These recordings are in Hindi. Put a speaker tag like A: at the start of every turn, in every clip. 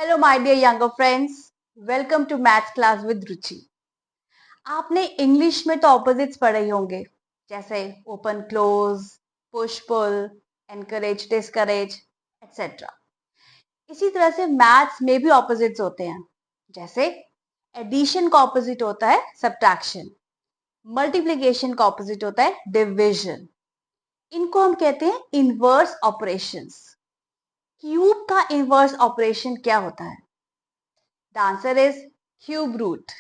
A: Hello my dear younger friends, welcome to maths class with Ruchi. आपने इंग्लिश में तो ऑपोजिट्स पढ़े ही होंगे, जैसे open close, push pull, encourage discourage etcetera. इसी तरह से मैथ्स में भी ऑपोजिट्स होते हैं, जैसे एडिशन का ऑपोजिट होता है सब्ट्रैक्शन, मल्टीप्लिकेशन का ऑपोजिट होता है डिविजन। इनको हम कहते हैं इनवर्स ऑपरेशंस। क्यूब का इनवर्स ऑपरेशन क्या होता है? The answer is cube root.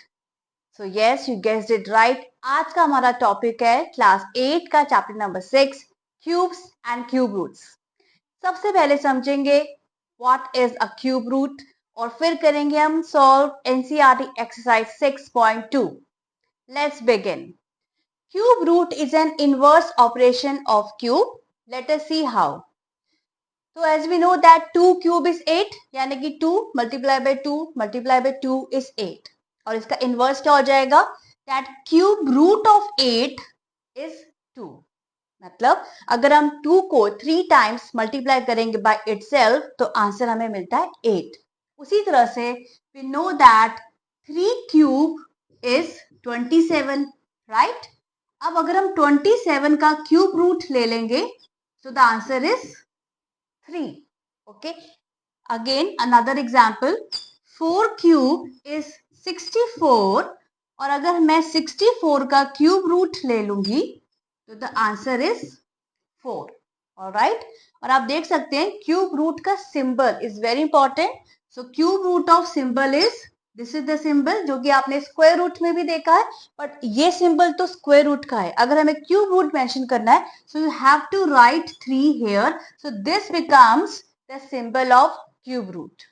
A: So yes, you guessed it right. आज का हमारा टॉपिक है क्लास 8 का chapter number 6, cubes and cube roots. सबसे पहले समझेंगे what is a cube root और फिर करेंगे हम solve NCERT exercise 6.2। Let's begin. Cube root is an inverse operation of cube. Let us see how. So as we know that 2 cube is 8, यानी कि 2 multiply by 2 multiply by 2 is 8। और इसका इनवर्स क्या हो जाएगा? That cube root of 8 is 2। मतलब अगर हम 2 को 3 टाइम्स मल्टीप्लाई करेंगे by itself तो आंसर हमें मिलता है 8। उसी तरह से we know that 3 cube is 27, right? अब अगर हम 27 का क्यूब रूट ले लेंगे तो the answer is 3। Okay. Again, another example. 4 cube is 64 और अगर मैं 64 का क्यूब रूट ले लूंगी तो द आंसर इज 4। ऑलराइट। और आप देख सकते हैं क्यूब रूट का symbol is very important. So cube root of symbol is this is the symbol, जो कि आपने स्क्वायर रूट में भी देखा है, बट ये सिंबल तो स्क्वायर रूट का है। अगर हमें क्यूब रूट मेंशन करना है so you have to write 3 here. So this becomes the symbol of cube root.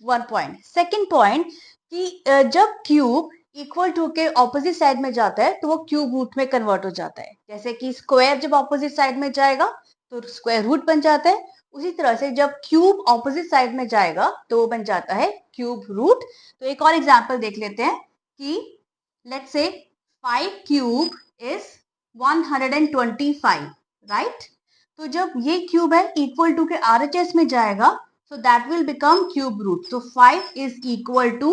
A: One point. Second point कि जब क्यूब इक्वल टू के ऑपोजिट साइड में जाता है तो वो क्यूब रूट में कन्वर्ट हो जाता है। जैसे कि स्क्वायर जब ऑपोजिट साइड में जाएगा तो स्क्वायर रूट बन जाता है, उसी तरह से जब क्यूब ऑपोजिट साइड में जाएगा तो वो बन जाता है क्यूब रूट। तो एक और एग्जांपल देख लेते हैं कि let's say 5 cube is 125, right? तो जब ये क्यूब है इक्वल टू के आरएचएस में जाएगा so that will become cube root. So 5 is equal to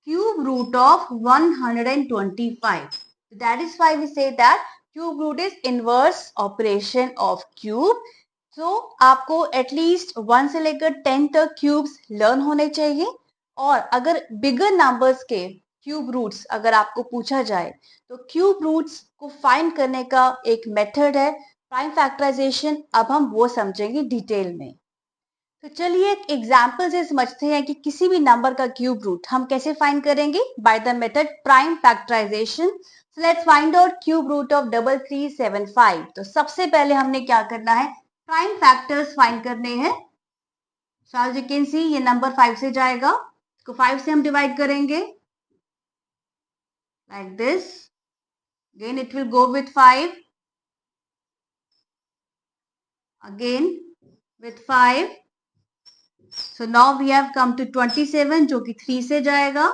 A: cube root of 125. That is why we say that cube root is inverse operation of cube. So आपको at least 1 से लेकर 10 तक cubes learn होने चाहिए। और अगर bigger numbers के cube roots अगर आपको पूछा जाए तो cube roots को find करने का एक method है prime factorization। अब हम वो समझेंगे डिटेल में। तो चलिए एक एग्जाम्पल से समझते हैं कि किसी भी नंबर का क्यूब रूट हम कैसे फाइंड करेंगे by the method prime factorization. So let's find out cube root of 3375। तो सबसे पहले हमने क्या करना है? प्राइम फैक्टर्स फाइंड करने हैं। So as you can see ये नंबर 5 से जाएगा, इसको 5 से हम डिवाइड करेंगे like this. Again it will go with 5, again with 5। So now we have come to 27 जो कि 3 से जाएगा,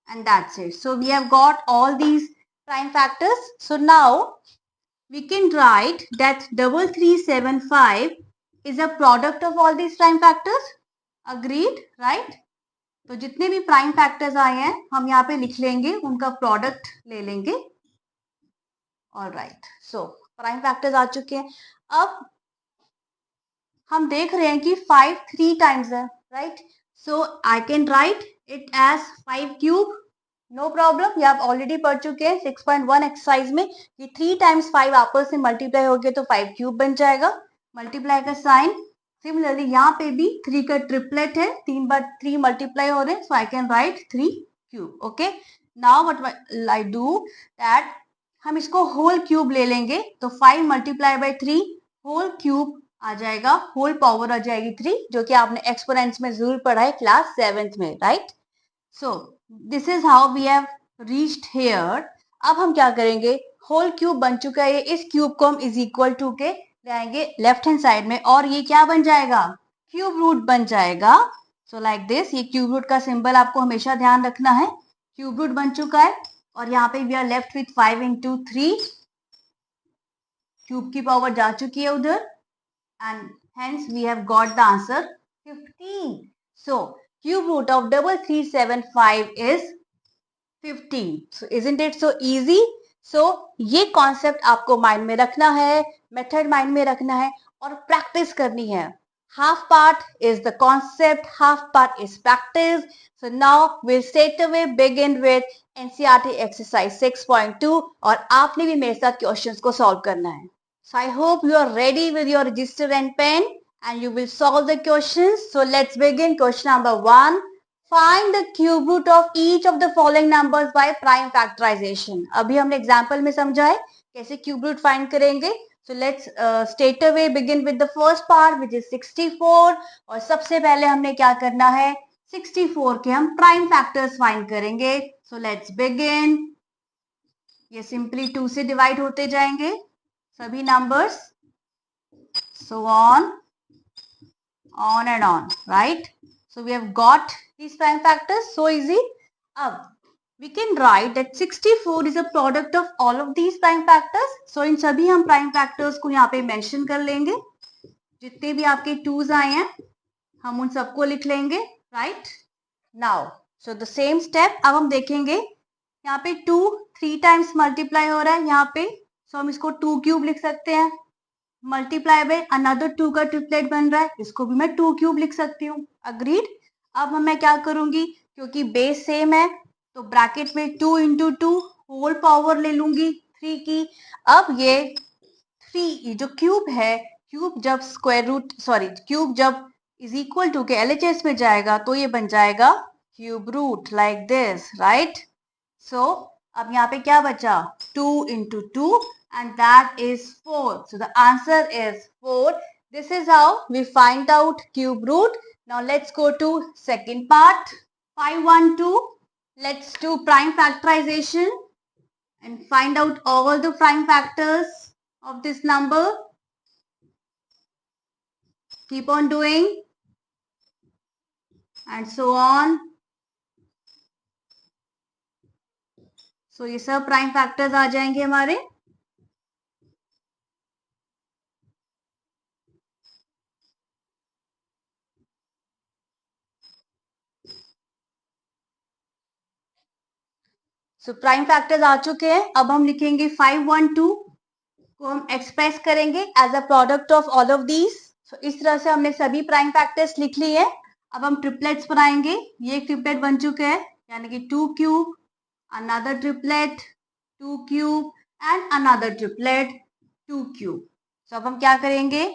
A: and that's it. So we have got all these prime factors. So now we can write that 3375 is a product of all these prime factors. Agreed, right? तो जितने भी प्राइम फैक्टर्स आए हैं हम यहाँ पे लिख लेंगे, उनका प्रोडक्ट ले लेंगे। All right, so prime factors आ चुके हैं। अब हम देख रहे हैं कि 5 3 टाइम्स है, right? So I can write it as 5 cube, no problem. ये आप ऑलरेडी पढ़ चुके हैं 6.1 एक्सरसाइज में कि 3 टाइम्स 5 आपस में मल्टीप्लाई हो गए तो 5 क्यूब बन जाएगा। मल्टीप्लाई का साइन सिमिलरली यहाँ पे भी 3 का ट्रिपलेट है, 3 बार 3 मल्टीप्लाई हो रहे हैं, so I can write 3 cube. Okay, now what I do that हम इसको होल क्यूब ले लेंगे तो 5 मल्टीप्लाई बाई 3 होल क्यूब आ जाएगा, होल पावर आ जाएगी 3, जो कि आपने एक्सपोनेंट्स में जरूर पढ़ा है क्लास 7th में, right? So this is how we have reached here. अब हम क्या करेंगे? होल क्यूब बन चुका है, इस क्यूब को हम इज इक्वल टू के ले आएंगे लेफ्ट हैंड साइड में और ये क्या बन जाएगा? क्यूब रूट बन जाएगा। सो लाइक दिस, ये क्यूब रूट का सिंबल आपको हमेशा ध्यान रखना है। क्यूब रूट बन चुका है और यहाँ पे we are left with 5 into 3, cube की पावर जा चुकी है उधर, and Hence, we have got the answer 15. So, cube root of 3375 is 15. So, isn't it so easy? So, ये कॉन्सेप्ट आपको माइंड में रखना है, मेथड माइंड में रखना है और प्रैक्टिस करनी है. Half part is the concept, half part is practice. So now we'll straight away begin with NCERT exercise 6.2 और आपने भी मेरे साथ क्वेश्चंस को सॉल्व करना है. So I hope you are ready with your register and pen and you will solve the questions. So let's begin. Question number 1. Find the cube root of each of the following numbers by prime factorization. अभी हमने एग्जाम्पल में समझा है कैसे क्यूब रूट फाइंड करेंगे. So let's straight away begin with the first part which is 64 और सबसे पहले हमने क्या करना है 64 के हम प्राइम फैक्टर्स फाइंड करेंगे. So let's begin. ये सिंपली 2 से डिवाइड होते जाएंगे सभी numbers. So on and on, right? So we have got these prime factors, so easy. अब we can write that 64 is a product of all of these prime factors. So इन सभी हम prime factors को यहाँ पे mention कर लेंगे. जितने भी आपके 2s आए हैं हम उन सबको लिख लेंगे, right? Now, so the same step. अब हम देखेंगे यहाँ पे 2 3 times multiply हो रहा है यहाँ पे. So हम इसको 2 क्यूब लिख सकते हैं. मल्टीप्लाई बाय अनदर 2 का ट्रिपलेट बन रहा है, इसको भी मैं 2 क्यूब लिख सकती हूँ. अग्रीड. अब मैं क्या करूंगी क्योंकि बेस सेम है तो ब्रैकेट में 2 इंटू 2 होल पावर ले लूंगी 3 की. अब ये 3 जो क्यूब है, क्यूब जब स्क्वायर रूट क्यूब जब इज इक्वल टू के एलएचएस में जाएगा तो ये बन जाएगा cube root like this, right? So अब यहाँ पे क्या बचा 2 into 2 and that is 4. So the answer is 4. This is how we find out cube root. Now let's go to second part. 512. Let's do prime factorization and find out all the prime factors of this number. Keep on doing and so on. So ये सब prime factors आ जाएंगे हमारे. सो प्राइम फैक्टर्स आ चुके हैं. अब हम लिखेंगे 512 को हम एक्सप्रेस करेंगे as a product of all of these. So इस तरह से हमने सभी प्राइम फैक्टर्स लिख लिए हैं. अब हम ट्रिपलेट्स बनाएंगे. ये एक ट्रिपलेट बन चुका है यानी कि 2 cube, another triplet 2 cube and another triplet 2 cube. So अब हम क्या करेंगे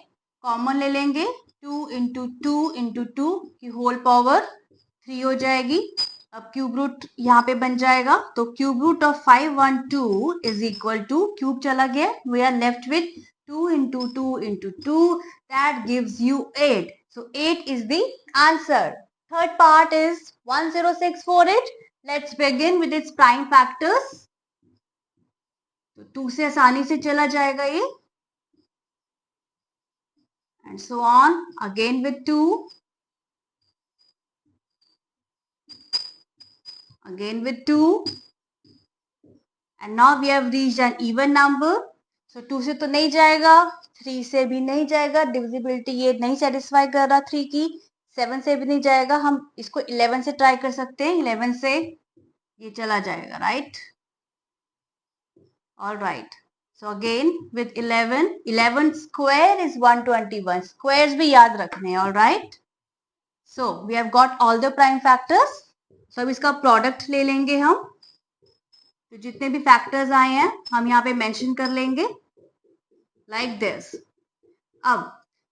A: कॉमन ले लेंगे 2 इंटू 2 इंटू 2 की होल पावर 3 हो जाएगी. अब क्यूब रूट यहाँ पे बन जाएगा तो cube root of 512 is equal to cube चला गया. We are left with 2 into 2 into 2 that gives you 8. So 8 is the answer. Third part is 10648. Let's begin with its prime factors. तो 2 से आसानी से चला जाएगा ये and so on again with 2 again with 2 and now we have reached an even number. So 2 से तो नहीं जाएगा, 3 से भी नहीं जाएगा, डिविजिबिलिटी ये नहीं सेटिस्फाई कर रहा 3 की. 7 से भी नहीं जाएगा, हम इसको 11 से ट्राई कर सकते हैं. 11 से ये चला जाएगा, right? All right. So again with 11 square is 121. Squares भी याद रखने हैं. All right. So we have got all the prime factors. So अब इसका प्रोडक्ट ले लेंगे हम. तो जितने भी फैक्टर्स आए हैं हम यहाँ पे मेंशन कर लेंगे लाइक दिस. अब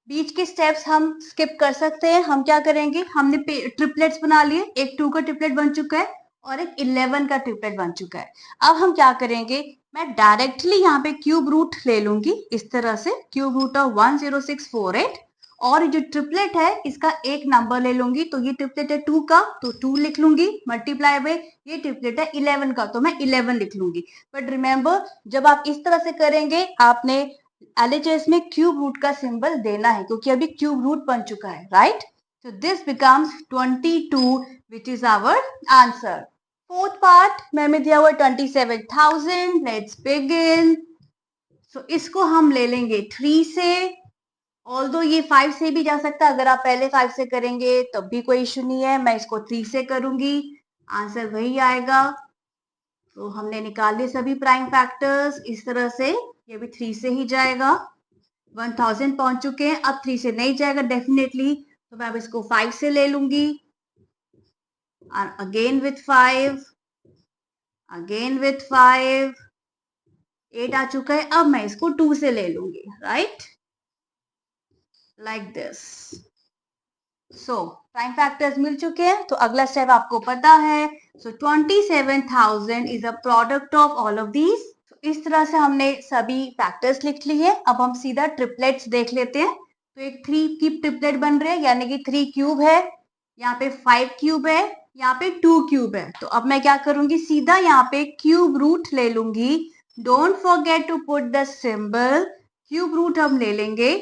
A: बीच के स्टेप्स हम स्किप कर सकते हैं. हम क्या करेंगे हमने ट्रिपलेट्स बना लिए. एक 2 का ट्रिपलेट बन चुका है और एक 11 का ट्रिपलेट बन चुका है. अब हम क्या करेंगे मैं डायरेक्टली यहाँ पे क्यूब रूट ले लूंगी इस तरह से क्यूब रूट ऑफ 10648 और जो ट्रिपलेट है इसका एक नंबर ले लूंगी. तो ये ट्रिपलेट है 2 का तो 2 लिख लूंगी मल्टीप्लाई बाय ये ट्रिपलेट है 11 का तो मैं 11 लिख लूंगी. बट रिमेंबर जब आप इस तरह से करेंगे आपने एलएचएस में क्यूब रूट का सिंबल देना है क्योंकि अभी क्यूब रूट बन चुका है, right? So this becomes 22 which is our answer. Fourth part में दिया हुआ 27,000. Let's begin. सो इसको हम ले लेंगे 3 से ऑल्दो ये 5 से भी जा सकता है, अगर आप पहले 5 से करेंगे तब भी कोई इशू नहीं है। मैं इसको 3 से करूंगी, आंसर वही आएगा। तो हमने निकाल लिए सभी प्राइम फैक्टर्स इस तरह से, ये भी 3 से ही जाएगा। 1000 पहुंच चुके हैं, अब 3 से नहीं जाएगा डेफिनेटली, तो मैं अब इसको 5 से ले लूंगी, अगेन विथ 5, अगेन विथ 5, 8 आ चुका है, अब मैं इसको 2 से ले लूंगी, right, like this. So prime factors मिल चुके हैं, तो अगला स्टेप आपको पता है। So 27,000 is a product of all of these. इस तरह से हमने सभी फैक्टर्स लिख लिए। अब हम सीधा ट्रिपलेट्स देख लेते हैं। तो एक 3 की ट्रिपलेट बन रहे हैं, यानी कि 3 क्यूब है, यहाँ पे 5 क्यूब है, यहाँ पे 2 क्यूब है। तो अब मैं क्या करूंगी, सीधा यहाँ पे क्यूब रूट ले लूंगी। Don't forget to put the symbol. Cube root हम ले लेंगे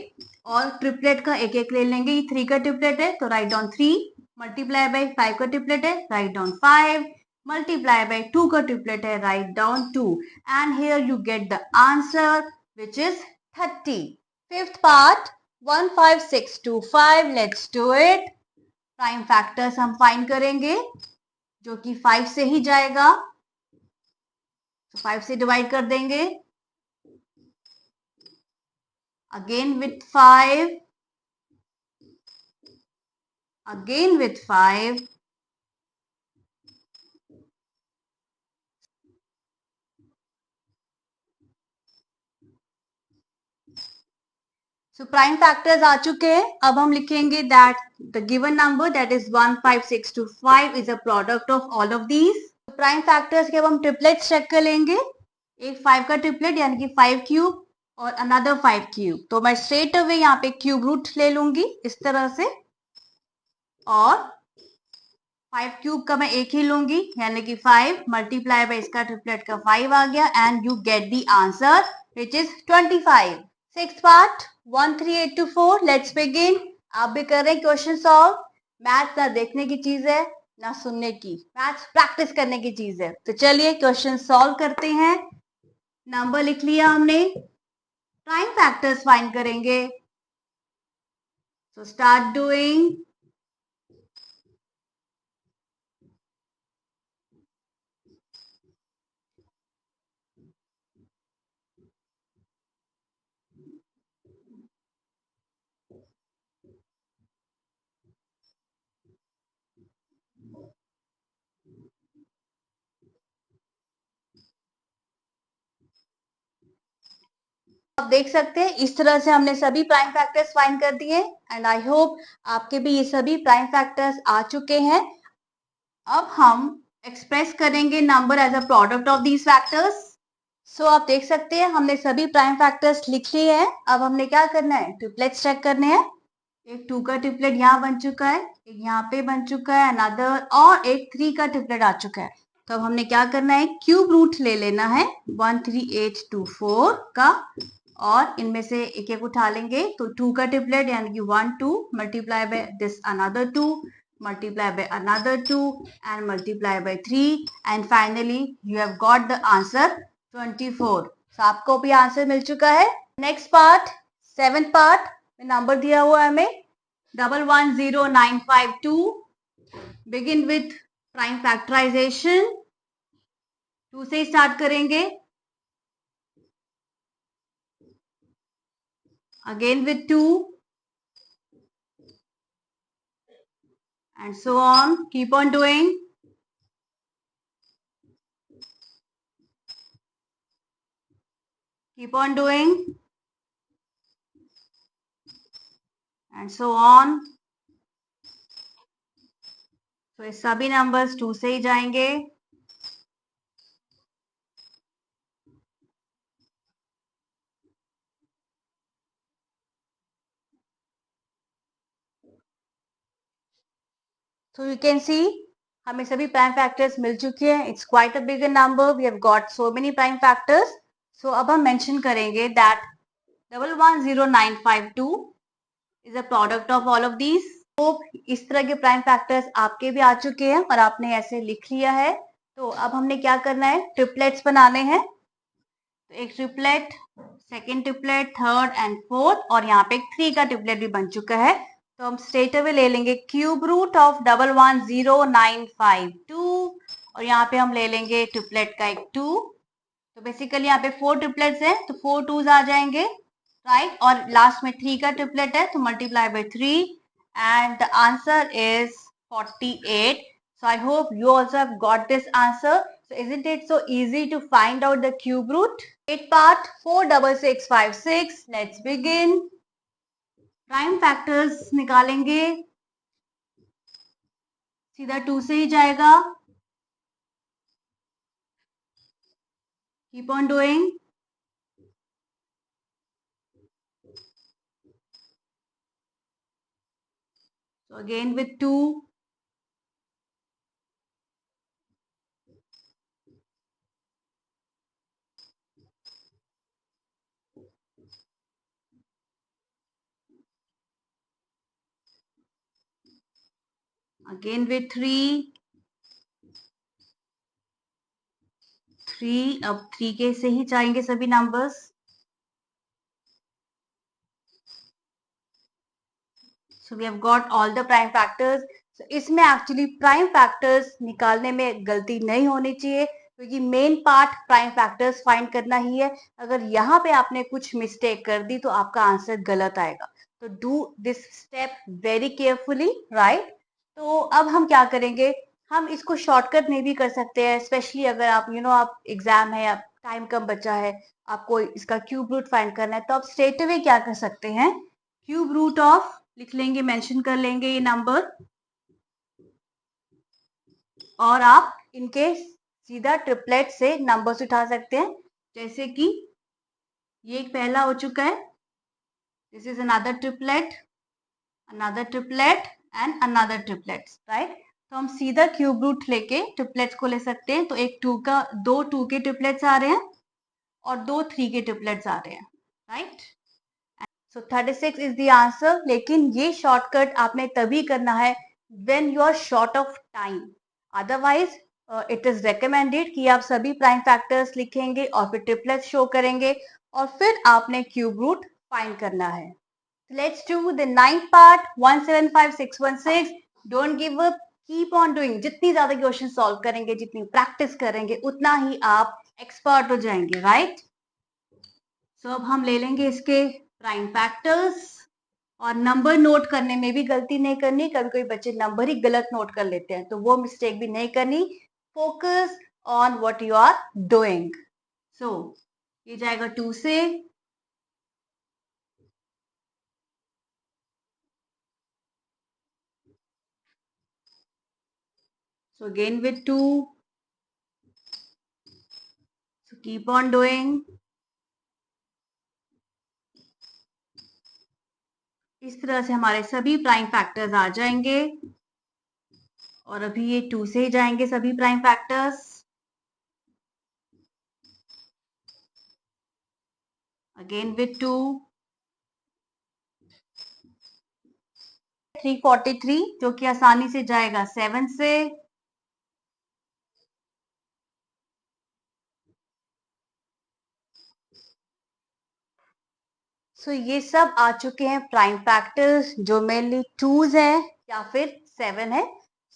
A: और ट्रिपलेट का एक एक ले लेंगे। ये 3 का ट्रिपलेट है तो राइट डाउन 3, मल्टीप्लाई बाय 5 का ट्रिपलेट है, राइट डाउन 5, multiply by 2 का triplet है, write down 2, and here you get the answer which is 30. Fifth part 15625, let's do it. Prime factors हम फाइंड करेंगे जो कि 5 से ही जाएगा, तो 5 से डिवाइड कर देंगे, again with 5, again with 5, so prime factors आ चुके हैं। अब हम लिखेंगे that the given number that is 15625 is a product of all of these. Prime factors के अब हम ट्रिपलेट्स चेक कर लेंगे। एक 5 का ट्रिपलेट यानी कि 5 क्यूब और अनदर 5 क्यूब, तो मैं स्ट्रेट अवे यहाँ पे क्यूब रूट ले लूंगी इस तरह से, और 5 क्यूब का मैं एक ही लूंगी यानी कि 5 मल्टीप्लाई बाय इसका ट्रिपलेट का 5 आ गया, and you get the answer which is 25। Sixth part 13824, let's begin. आप भी कर रहे हैं क्वेश्चन सॉल्व। मैथ्स ना देखने की चीज है ना सुनने की, मैथ्स प्रैक्टिस करने की चीज है। तो चलिए क्वेश्चन सॉल्व करते हैं। नंबर लिख लिया हमने, प्राइम फैक्टर्स फाइंड करेंगे। So start doing. आप देख सकते हैं इस तरह से हमने सभी प्राइम फैक्टर्स फाइंड कर दिए, एंड आई होप आपके भी ये सभी प्राइम फैक्टर्स आ चुके हैं। अब हम एक्सप्रेस करेंगे number as a product of these factors. So आप देख सकते हैं हमने सभी प्राइम फैक्टर्स लिख लिए हैं। अब हमने क्या करना है, ट्रिपलेट्स चेक करने हैं। एक 2 का ट्रिपलेट यहाँ बन चुका है, एक यहाँ पे बन चुका है अनदर, और एक 3 का ट्रिपलेट आ चुका है। तो अब हमने क्या करना है, क्यूब रूट ले लेना है 13824 का, और इनमें से एक एक उठा लेंगे। तो 2 का ट्रिपलेट यानी कि 1 2 multiply by this another 2, multiply by another 2, and multiply by 3, and finally you have got the answer 24. So आपको भी आंसर मिल चुका है। नेक्स्ट पार्ट, सेवेंथ पार्ट में नंबर दिया हुआ है हमें 110952। बिगिन विथ प्राइम फैक्टराइजेशन, 2 से स्टार्ट करेंगे, again with 2, and so on, keep on doing. Keep on doing, and so on. तो ये सभी नंबर्स 2 से ही जाएंगे। So you can see हमें सभी प्राइम फैक्टर्स मिल चुके हैं। It's quite a bigger number, we have got so many prime factors. So अब हम मेंशन करेंगे that 110952 is a product of all of these. Hope इस तरह के प्राइम फैक्टर्स आपके भी आ चुके हैं और आपने ऐसे लिख लिया है। तो अब हमने क्या करना है, ट्रिपलेट्स बनाने हैं। तो एक triplet second triplet, third and fourth, और यहाँ पे 3 का ट्रिपलेट भी बन चुका है। तो हम स्ट्रेट अवे ले लेंगे क्यूब रूट ऑफ 110952, और यहाँ पे हम ले लेंगे ट्रिपलेट का एक 2। तो बेसिकली यहाँ पे 4 ट्रिपलेट्स हैं, तो 4 2s आ जाएंगे, राइट। और लास्ट में 3 का ट्रिपलेट है, तो multiply by 3, and the answer is 48. So I hope you also have got this answer. So isn't it so easy to find out the cube root? 8 part 46656. Let's begin. Prime factors निकालेंगे, सीधा 2 से ही जाएगा। Keep on doing. So again with 2. Again with 3. 3, अब 3 के से ही जाएंगे सभी numbers. So we have got all the prime factors. So इसमें एक्चुअली प्राइम फैक्टर्स निकालने में गलती नहीं होनी चाहिए, क्योंकि main part prime factors find करना ही है। अगर यहाँ पे आपने कुछ मिस्टेक कर दी तो आपका आंसर गलत आएगा। तो do this step very carefully, right. तो अब हम क्या करेंगे, हम इसको शॉर्टकट में भी कर सकते हैं, स्पेशली अगर आप आप एग्जाम है, आप टाइम कम बचा है, आपको इसका क्यूब रूट फाइंड करना है, तो आप स्ट्रेट अवे क्या कर सकते हैं, क्यूब रूट ऑफ लिख लेंगे, मेंशन कर लेंगे ये नंबर, और आप इनके सीधा ट्रिपलेट से नंबर्स उठा सकते हैं। जैसे कि ये एक पहला हो चुका है, this is another triplet, another triplet and another triplet, right. तो हम सीधा क्यूब रूट लेके ट्रिपलेट्स को ले सकते हैं। तो एक 2 का, 2 2 के ट्रिपलेट्स आ रहे हैं और 2 3 के ट्रिपलेट्स आ रहे हैं, right. So 36 is the answer. लेकिन ये शॉर्टकट आपने तभी करना है when you are short of time. Otherwise it is recommended कि आप सभी प्राइम फैक्टर्स लिखेंगे और फिर ट्रिपलेट्स शो करेंगे और फिर आपने क्यूब रूट फाइंड करना है। Let's do the 9th part 175616। Don't give up, keep on doing. जितनी ज्यादा क्वेश्चन सॉल्व करेंगे, जितनी प्रैक्टिस करेंगे, उतना ही आप एक्सपर्ट हो जाएंगे, राइट। सो अब हम ले लेंगे इसके प्राइम फैक्टर्स, और नंबर नोट करने में भी गलती नहीं करनी। कभी कोई बच्चे नंबर ही गलत नोट कर लेते हैं, तो वो मिस्टेक भी नहीं करनी। Focus on what you are doing. So ये जाएगा 2 से, so again with 2, so keep on doing. इस तरह से हमारे सभी प्राइम फैक्टर्स आ जाएंगे, और अभी ये 2 से ही जाएंगे सभी प्राइम फैक्टर्स। अगेन विथ 2, 343, जो कि आसानी से जाएगा 7 से। सो ये सब आ चुके हैं प्राइम फैक्टर्स, जो मेनली 2s है या फिर 7 है।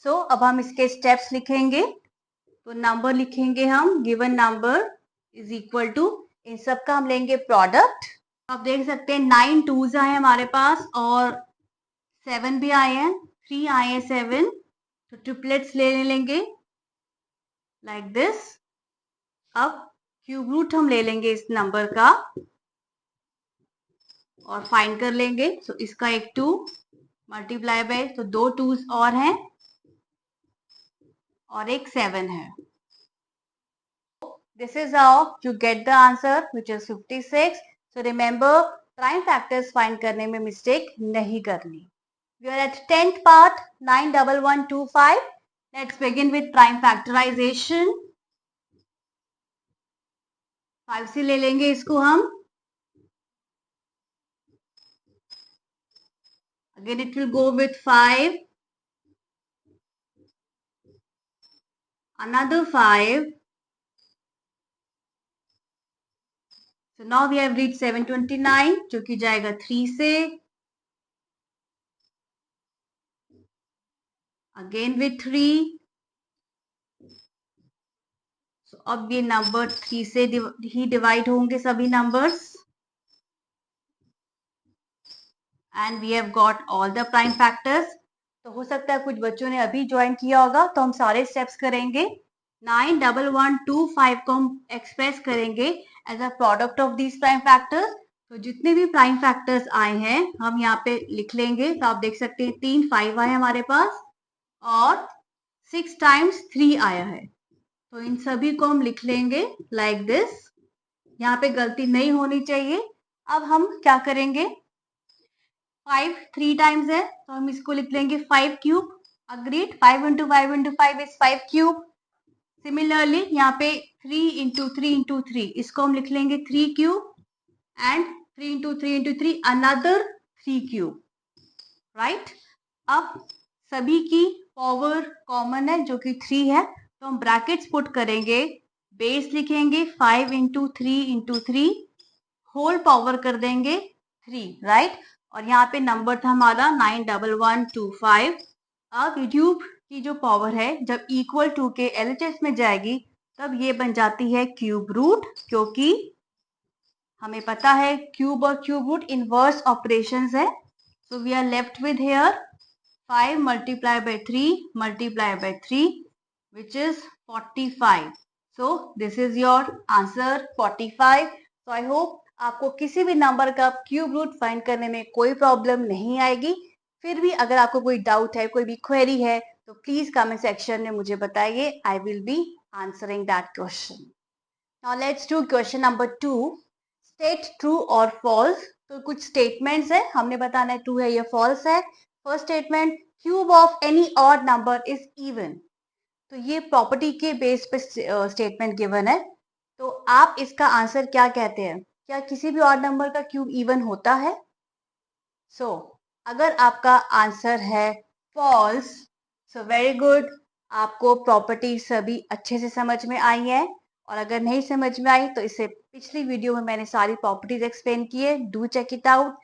A: सो अब हम इसके स्टेप्स लिखेंगे। तो नंबर लिखेंगे हम, given number is equal to, इन सब का हम लेंगे प्रोडक्ट। आप देख सकते हैं 9 2s आए हमारे पास और 7 भी आए हैं, 3 आए हैं 7। तो ट्रिपलेट्स ले लेंगे लाइक दिस। अब क्यूब रूट हम ले लेंगे इस नंबर का और फाइंड कर लेंगे। सो इसका एक 2 मल्टीप्लाई बाय, तो 2 2s और हैं और एक 7 है। This is how you get the answer, which is 56. So remember, prime factors find करने में mistake नहीं करनी। We are at 10th part 91125. Let's begin with prime factorization. 5 से ले लेंगे इसको हम। Again it will go with 5, another 5. So now we have reached 729 जो कि जाएगा 3 से, अगेन विथ 3. So अब ये नंबर 3 से ही डिवाइड होंगे सभी numbers. And we have got all the prime factors. तो हो सकता है कुछ बच्चों ने अभी ज्वाइन किया होगा, तो हम सारे स्टेप्स करेंगे. 91125 को हम एक्सप्रेस करेंगे as a product of these prime factors. तो जितने भी प्राइम फैक्टर्स आए हैं हम यहाँ पे लिख लेंगे. तो आप देख सकते हैं 3 5 आए हमारे पास और 6 टाइम्स 3 आया है. तो इन सभी को हम लिख लेंगे लाइक दिस. यहाँ पे गलती नहीं होनी चाहिए. अब हम क्या करेंगे, 5 3 टाइम्स है तो हम इसको लिख लेंगे 5 cube. Agreed. 5 into 5 into 5 is 5 cube. Similarly यहाँ पे 3 इंटू 3 इंटू 3 इसको हम लिख लेंगे 3 cube. And 3 into 3 into 3 another 3 cube. Right. अब सभी की पावर कॉमन है जो कि 3 है, तो हम ब्रैकेट्स पुट करेंगे. बेस लिखेंगे 5 इंटू 3 इंटू 3, होल पावर कर देंगे 3. राइट. और यहाँ पे नंबर था हमारा 91125. अब क्यूब की जो पावर है जब इक्वल टू के एलएचएस में जाएगी तब ये बन जाती है क्यूब रूट, क्योंकि हमें पता है क्यूब और क्यूब रूट इनवर्स ऑपरेशंस है. So we are left with here 5 multiplied by 3 multiplied by 3 which is 45. So this is your answer 45. So I hope आपको किसी भी नंबर का क्यूब रूट फाइंड करने में कोई प्रॉब्लम नहीं आएगी. फिर भी अगर आपको कोई डाउट है, कोई भी क्वेरी है, तो प्लीज कमेंट सेक्शन में मुझे बताइए. I will be answering that question. Now let's do question number 2. State true और फॉल्स. तो कुछ स्टेटमेंट्स है, हमने बताना है ट्रू है या फॉल्स है. First statement, cube of any odd number is even. तो ये प्रॉपर्टी के बेस पे स्टेटमेंट गिवन है. तो आप इसका आंसर क्या कहते हैं, क्या किसी भी ऑड नंबर का क्यूब इवन होता है? सो अगर आपका आंसर है फॉल्स, सो वेरी गुड, आपको प्रॉपर्टी सभी अच्छे से समझ में आई है. और अगर नहीं समझ में आई तो इससे पिछली वीडियो में मैंने सारी प्रॉपर्टीज एक्सप्लेन की है, do check it out.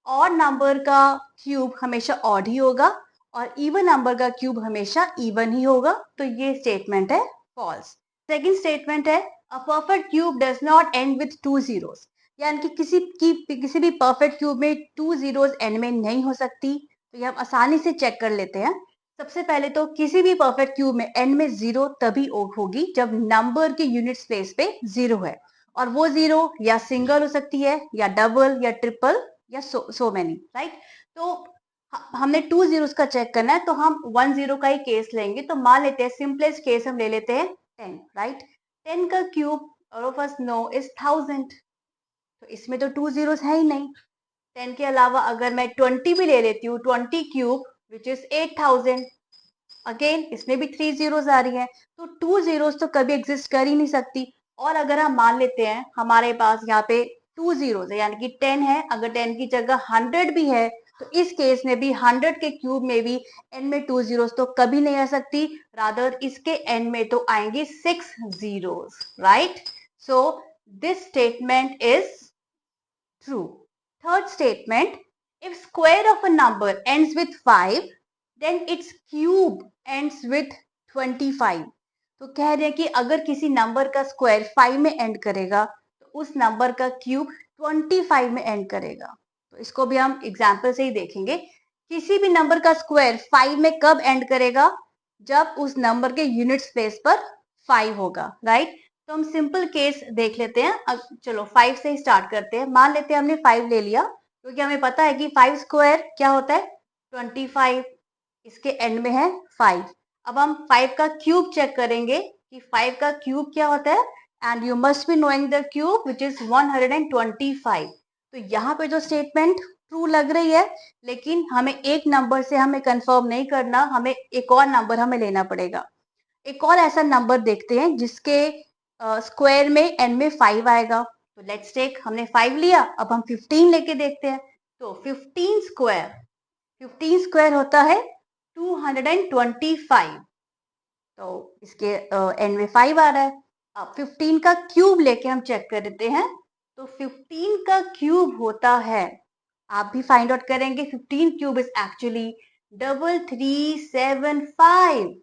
A: Odd number का क्यूब हमेशा ऑड ही होगा और इवन नंबर का क्यूब हमेशा इवन ही होगा. तो ये स्टेटमेंट है फॉल्स. सेकंड स्टेटमेंट है, a perfect cube does not end with 2 zeros. यानी कि किसी भी परफेक्ट क्यूब में 2 zeros एंड में नहीं हो सकती. तो ये हम आसानी से चेक कर लेते हैं. सबसे पहले तो किसी भी परफेक्ट क्यूब में एंड में 0 तभी होगी जब नंबर के यूनिट स्पेस पे 0 है. और वो 0 या सिंगल हो सकती है या डबल या ट्रिपल या सो मैनी. राइट. तो हमने 2 zeros का चेक करना है तो हम 1 0 का ही केस लेंगे. तो मान लेते हैं सिंपलेस्ट केस हम ले लेते हैं 10. राइट. 10 का cube all of us know is 1000. तो इसमें तो 2 zeros है ही नहीं. 10 के अलावा अगर मैं 20 भी ले लेती हूँ, 20 क्यूब विच इज 8000. अगेन इसमें भी 3 zeros आ रही है. तो 2 zeros तो कभी एग्जिस्ट कर ही नहीं सकती. और अगर हम मान लेते हैं हमारे पास यहाँ पे 2 zeros है यानी कि 10 है, अगर 10 की जगह 100 भी है तो इस केस में भी 100 के क्यूब में भी एंड में 2 zeros तो कभी नहीं आ सकती. रादर इसके एंड में तो आएंगे 6 zeros. Right. So this statement is true. Third statement, if square of a number ends with 5 then its cube ends with 25. तो कह रहे हैं कि अगर किसी नंबर का स्क्वायर 5 में एंड करेगा तो उस नंबर का क्यूब 25 में एंड करेगा. तो इसको भी हम एग्जाम्पल से ही देखेंगे. किसी भी नंबर का स्क्वायर 5 में कब एंड करेगा, जब उस नंबर के यूनिट स्पेस पर 5 होगा. राइट. तो हम सिंपल केस देख लेते हैं. अब चलो 5 से ही स्टार्ट करते हैं. मान लेते हैं हमने 5 ले लिया क्योंकि हमें पता है कि 5 स्क्वायर क्या होता है 25. इसके एंड में है 5. अब हम 5 का क्यूब चेक करेंगे कि 5 का क्यूब क्या होता है. And you must be knowing the cube which is 125. तो यहाँ पे जो स्टेटमेंट ट्रू लग रही है, लेकिन हमें एक नंबर से हमें कंफर्म नहीं करना, हमें एक और नंबर हमें लेना पड़ेगा. एक और ऐसा नंबर देखते हैं जिसके स्क्वायर में एंड में 5 आएगा. तो लेट्स टेक, हमने 5 लिया, अब हम 15 लेके देखते हैं. तो 15 स्क्वायर होता है 225. तो इसके एंड में 5 आ रहा है. अब 15 का क्यूब लेके हम चेक कर देते हैं. तो 15 का क्यूब होता है, आप भी फाइंड आउट करेंगे, 15 क्यूब इज एक्चुअली 3375।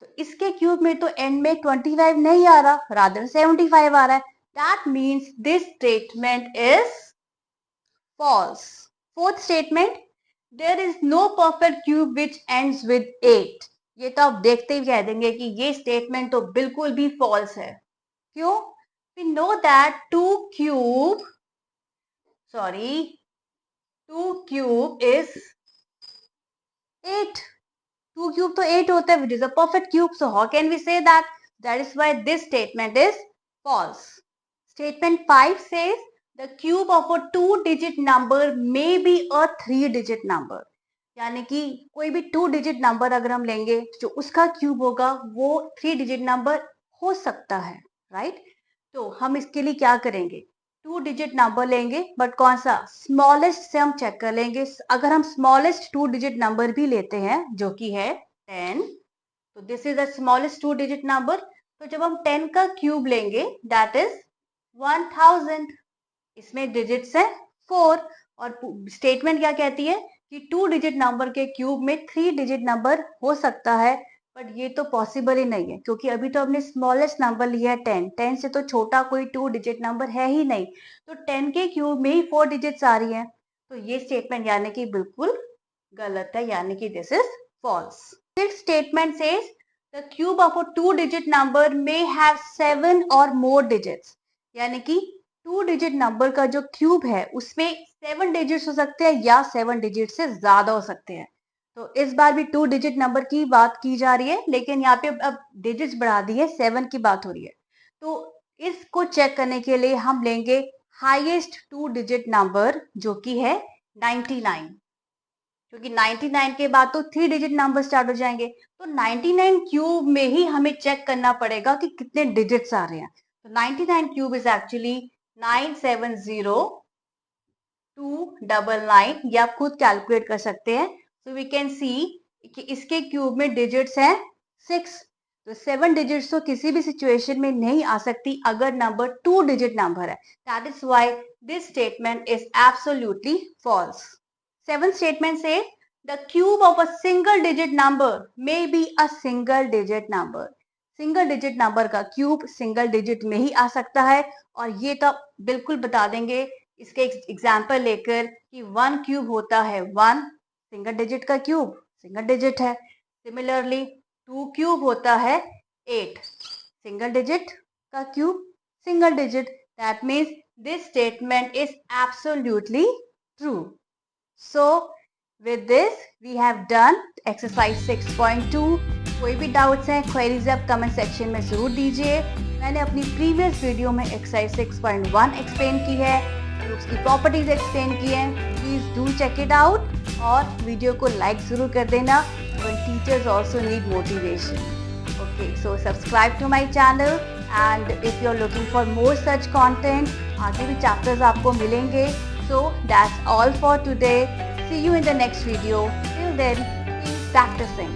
A: तो इसके क्यूब में तो एंड में 25 नहीं आ रहा, रादर 75 आ रहा है। That means this statement is false. Fourth statement, there is no perfect cube which ends with 8। ये तो आप देखते ही कह देंगे कि ये स्टेटमेंट तो बिल्कुल भी फॉल्स है। क्यों? We know that 2 cube is 8। 2 cube तो 8 होता है, which is a perfect cube. So how can we say that? That is why this statement is false. Statement 5 says the cube of a 2-digit number may be a 3-digit number. यानी कि कोई भी 2-digit नंबर अगर हम लेंगे तो जो उसका क्यूब होगा वो 3-digit नंबर हो सकता है, राइट? तो हम इसके लिए क्या करेंगे? 2-digit नंबर लेंगे, बट कौन सा? स्मॉलेस्ट से हम चेक कर लेंगे। अगर हम स्मॉलेस्ट 2-digit नंबर भी लेते हैं जो कि है 10, तो this is the smallest 2-digit number. तो जब हम 10 का क्यूब लेंगे दैट इज 1000। इसमें डिजिट्स है 4, और स्टेटमेंट क्या कहती है कि 2-digit नंबर के क्यूब में 3-digit नंबर हो सकता है, बट ये तो पॉसिबल ही नहीं है क्योंकि अभी तो हमने स्मॉलेस्ट नंबर लिया है 10। 10 से तो छोटा कोई 2-digit नंबर है ही नहीं, तो 10 के क्यूब में ही 4 डिजिट्स आ रही हैं। तो ये स्टेटमेंट यानी कि बिल्कुल गलत है, यानी कि this is false. Sixth statement says the cube of a 2-digit number may have 7 और मोर डिजिट्स। यानी कि 2-digit नंबर का जो क्यूब है उसमें 7 डिजिट्स हो सकते हैं या 7 डिजिट से ज्यादा हो सकते हैं। तो इस बार भी 2-digit नंबर की बात की जा रही है, लेकिन यहाँ पे अब डिजिट्स बढ़ा दी है, 7 की बात हो रही है। तो इसको चेक करने के लिए हम लेंगे हाईएस्ट 2-digit नंबर जो कि है 99, क्योंकि 99 के बाद तो 3-digit नंबर स्टार्ट हो जाएंगे। तो 99 क्यूब में ही हमें चेक करना पड़ेगा कि कितने डिजिट्स आ रहे हैं। तो 99 क्यूब इज एक्चुअली 970299। ये आप खुद कैलकुलेट कर सकते हैं। सो वी कैन सी कि इसके क्यूब में डिजिट्स हैं 6। तो 7 डिजिट्स तो किसी भी सिचुएशन में नहीं आ सकती अगर नंबर 2-digit नंबर है। That is why this statement is absolutely false. Seventh statement says the cube of a single digit number may be a single digit number. Single digit number का क्यूब सिंगल डिजिट में ही आ सकता है, और ये तो बिल्कुल बता देंगे इसके एग्जाम्पल लेकर कि 1 क्यूब होता है 1, सिंगल डिजिट का क्यूब सिंगल डिजिट है। सिमिलरली 2 क्यूब होता है 8, सिंगल डिजिट का cube single digit. That means this statement is absolutely true. So with this we have done exercise 6.2. कोई भी डाउट्स हैं, क्वेरीज आप कमेंट सेक्शन में जरूर दीजिए। मैंने अपनी प्रीवियस वीडियो में एक्सरसाइज 6.1 एक्सप्लेन की है, ग्रुप्स की प्रॉपर्टीज एक्सप्लेन की हैं। Please do check it out और वीडियो को लाइक जरूर कर देना। Even teachers also need motivation. Okay, so subscribe to my channel and if you're looking for more such content, आगे भी चैप्टर्स आपको मिलेंगे। So that's all for today. See you in the next video. Till then, keep practicing.